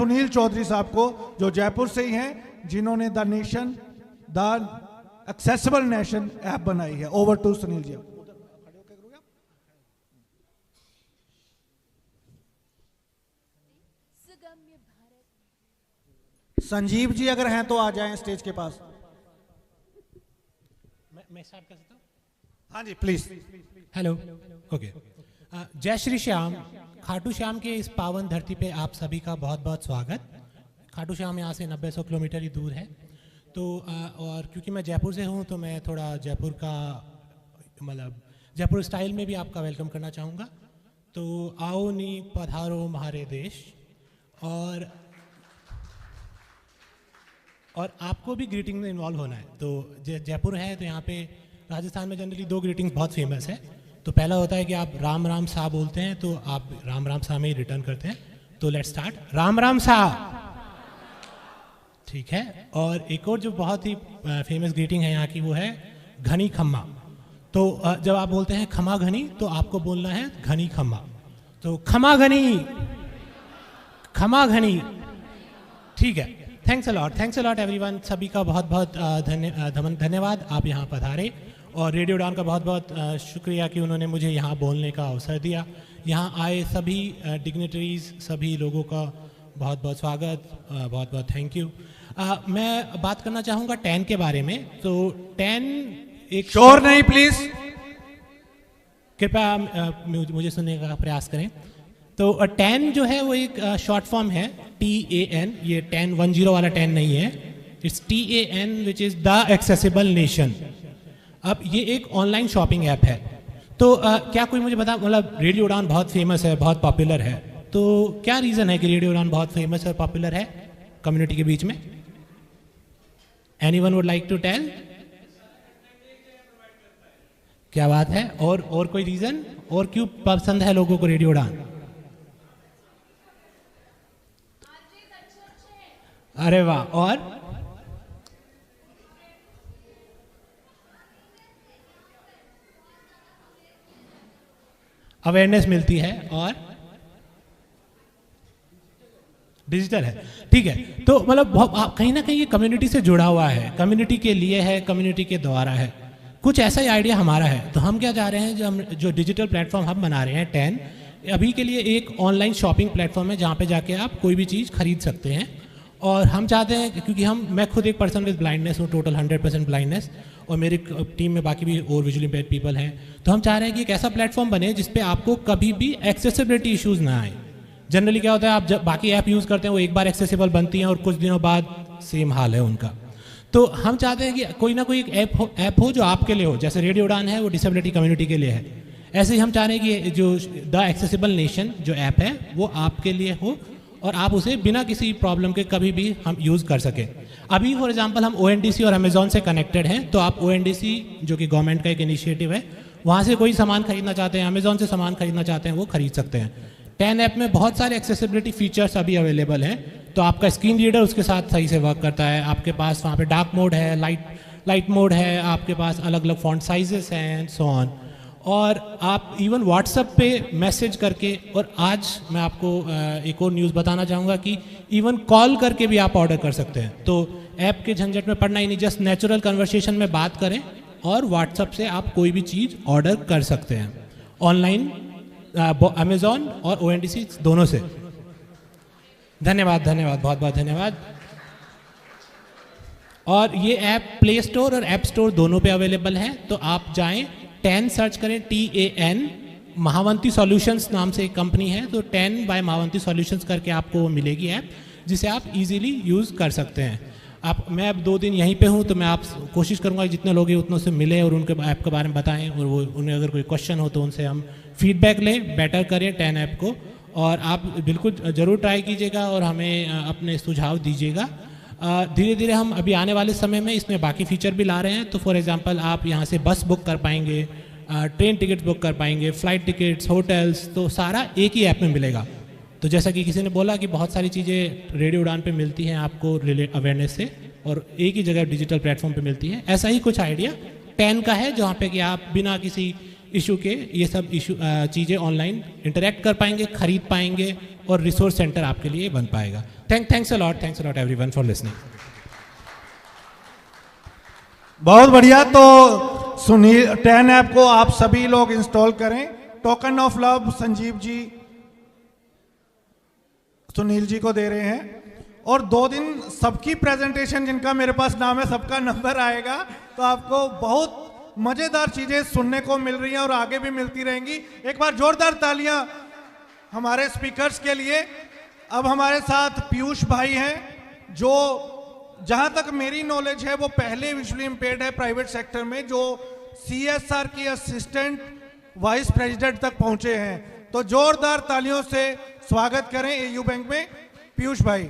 सुनील चौधरी साहब को, जो जयपुर से ही हैं, जिन्होंने द एक्सेसिबल नेशन ऐप बनाई है। Over to Sunil ji. संजीव जी अगर हैं तो आ जाएं स्टेज के पास। मैं स्टार्ट कर सकता हूँ? हाँ जी प्लीज। Hello, okay. जय श्री श्याम। खाटू श्याम के इस पावन धरती पे आप सभी का बहुत बहुत स्वागत। खाटू श्याम यहाँ से 90-100 किलोमीटर ही दूर है। तो और क्योंकि मैं जयपुर से हूँ तो मैं थोड़ा जयपुर का मतलब जयपुर स्टाइल में भी आपका वेलकम करना चाहूँगा। तो आओ नी पधारो हमारे देश। और आपको भी ग्रीटिंग में इन्वॉल्व होना है। तो जयपुर है तो यहाँ पे राजस्थान में जनरली 2 ग्रीटिंग्स बहुत फेमस है। तो पहला होता है कि आप राम राम सा बोलते हैं, तो आप राम राम सा में ही रिटर्न करते हैं। तो लेट्स स्टार्ट, राम राम सा। ठीक है। और एक और जो बहुत ही फेमस ग्रीटिंग है यहाँ की वो है घनी खम्मा। तो जब आप बोलते हैं खमा घनी तो आपको बोलना है घनी खम्मा। तो खमा घनी, खमा घनी। ठीक है। Thanks a lot everyone. सभी का बहुत बहुत धन्यवाद, आप यहाँ पधारे। और रेडियो उड़ान का बहुत बहुत शुक्रिया कि उन्होंने मुझे यहाँ बोलने का अवसर दिया। यहाँ आए सभी डिग्नेटरीज, सभी लोगों का बहुत बहुत स्वागत, बहुत बहुत थैंक यू। मैं बात करना चाहूँगा टैन के बारे में। तो टैन एक शोर नहीं प्लीज, कृपया मुझे सुनने का प्रयास करें। तो टैन जो है वो एक शॉर्ट फॉर्म है, TAN। ये 10 वाला 10 नहीं है, it's TAN which is the accessible nation. अब ये एक ऑनलाइन शॉपिंग ऐप है। तो क्या कोई मुझे बता, मतलब रेडियो उड़ान बहुत फेमस है, बहुत पॉपुलर है, तो क्या रीज़न है कि रेडियो उड़ान बहुत फेमस और पॉपुलर है कम्युनिटी के बीच में? Anyone would like to tell? क्या बात है। और कोई रीज़न, और क्यों पसंद है लोगों को रेडियो उड़ान? अरे वाह। और अवेयरनेस मिलती है और डिजिटल है। ठीक है। तो मतलब कहीं ना कहीं ये कम्युनिटी से जुड़ा हुआ है, कम्युनिटी के लिए है, कम्युनिटी के द्वारा है। कुछ ऐसा ही आइडिया हमारा है। तो हम क्या चाह रहे हैं, जो डिजिटल प्लेटफॉर्म हम बना रहे हैं टैन, अभी के लिए एक ऑनलाइन शॉपिंग प्लेटफॉर्म है जहाँ पे जाके आप कोई भी चीज़ खरीद सकते हैं। और हम चाहते हैं, क्योंकि मैं खुद एक पर्सन विद ब्लाइंडनेस हूँ, टोटल 100% ब्लाइंडनेस, और मेरी टीम में बाकी भी और विजुअली इम्पेयर्ड पीपल हैं। तो हम चाह रहे हैं कि एक ऐसा प्लेटफॉर्म बने जिसपे आपको कभी भी एक्सेसिबिलिटी इश्यूज़ ना आए। जनरली क्या होता है, आप जब बाकी ऐप यूज़ करते हैं वो एक बार एक्सेसिबल बनती हैं और कुछ दिनों बाद सेम हाल है उनका। तो हम चाहते हैं कि कोई ना कोई एक ऐप हो जो आपके लिए हो। जैसे रेडियो उड़ान है वो डिसेबिलिटी कम्युनिटी के लिए है, ऐसे ही हम चाह रहे हैं कि जो द एक्सेसिबल नेशन जो ऐप है वो आपके लिए हो और आप उसे बिना किसी प्रॉब्लम के कभी भी हम यूज़ कर सकें। अभी फॉर एग्जांपल हम ONDC और अमेजोन से कनेक्टेड हैं। तो आप ONDC जो कि गवर्नमेंट का एक इनिशिएटिव है, वहाँ से कोई सामान खरीदना चाहते हैं, अमेजोन से सामान खरीदना चाहते हैं, वो खरीद सकते हैं। टैन ऐप में बहुत सारे एक्सेसिबिलिटी फीचर्स अभी अवेलेबल हैं। तो आपका स्क्रीन रीडर उसके साथ सही से वर्क करता है, आपके पास वहाँ पे डार्क मोड है, लाइट मोड है, आपके पास अलग अलग फॉन्ट साइजेस हैं एंड सो ऑन। और आप इवन व्हाट्सएप पे मैसेज करके, और आज मैं आपको एक और न्यूज़ बताना चाहूँगा कि इवन कॉल करके भी आप ऑर्डर कर सकते हैं। तो ऐप के झंझट में पड़ना ही नहीं, जस्ट नेचुरल कन्वर्सेशन में बात करें और व्हाट्सएप से आप कोई भी चीज़ ऑर्डर कर सकते हैं ऑनलाइन, अमेजोन और ONDC दोनों से। धन्यवाद, बहुत बहुत धन्यवाद। और ये ऐप प्ले स्टोर और ऐप स्टोर दोनों पे अवेलेबल है। तो आप जाएं, टैन सर्च करें, TAN। महावंती सॉल्यूशंस नाम से एक कंपनी है, तो 10 बाय महावंती सॉल्यूशंस करके आपको मिलेगी ऐप, जिसे आप इजीली यूज़ कर सकते हैं। मैं अब 2 दिन यहीं पे हूँ, तो मैं आप कोशिश करूँगा जितने लोग हैं उतनों से मिलें और उनके ऐप के बारे में बताएं, और वो उन्हें अगर कोई क्वेश्चन हो तो उनसे हम फीडबैक लें, बेटर करें टैन ऐप को। और आप बिल्कुल ज़रूर ट्राई कीजिएगा और हमें अपने सुझाव दीजिएगा। धीरे धीरे हम अभी आने वाले समय में इसमें बाकी फीचर भी ला रहे हैं। तो फॉर एग्जांपल आप यहाँ से बस बुक कर पाएंगे, ट्रेन टिकट्स बुक कर पाएंगे, फ्लाइट टिकट्स, होटल्स, तो सारा एक ही ऐप में मिलेगा। तो जैसा कि किसी ने बोला कि बहुत सारी चीज़ें रेडियो उड़ान पे मिलती हैं आपको अवेयरनेस से, और एक ही जगह डिजिटल प्लेटफॉर्म पे मिलती है। ऐसा ही कुछ आइडिया टैन का है, जहाँ पे कि आप बिना किसी इशू के ये सब इशू चीज़ें ऑनलाइन इंटरेक्ट कर पाएंगे, खरीद पाएंगे और रिसोर्स सेंटर आपके लिए बन पाएगा। Thanks a lot everyone for listening. बहुत बढ़िया। तो सुनील 10 ऐप को आप सभी लोग इंस्टॉल करें। Token of love Sanjeev ji Sunil ji को दे रहे हैं, और 2 दिन सबकी प्रेजेंटेशन जिनका मेरे पास नाम है सबका नंबर आएगा, तो आपको बहुत मजेदार चीजें सुनने को मिल रही हैं और आगे भी मिलती रहेंगी। एक बार जोरदार तालियां हमारे स्पीकर्स के लिए। अब हमारे साथ पीयूष भाई हैं, जो जहां तक मेरी नॉलेज है वो पहले विजुअली इंपेयर्ड है प्राइवेट सेक्टर में जो CSR की असिस्टेंट वाइस प्रेसिडेंट तक पहुंचे हैं। तो जोरदार तालियों से स्वागत करें AU बैंक में पीयूष भाई।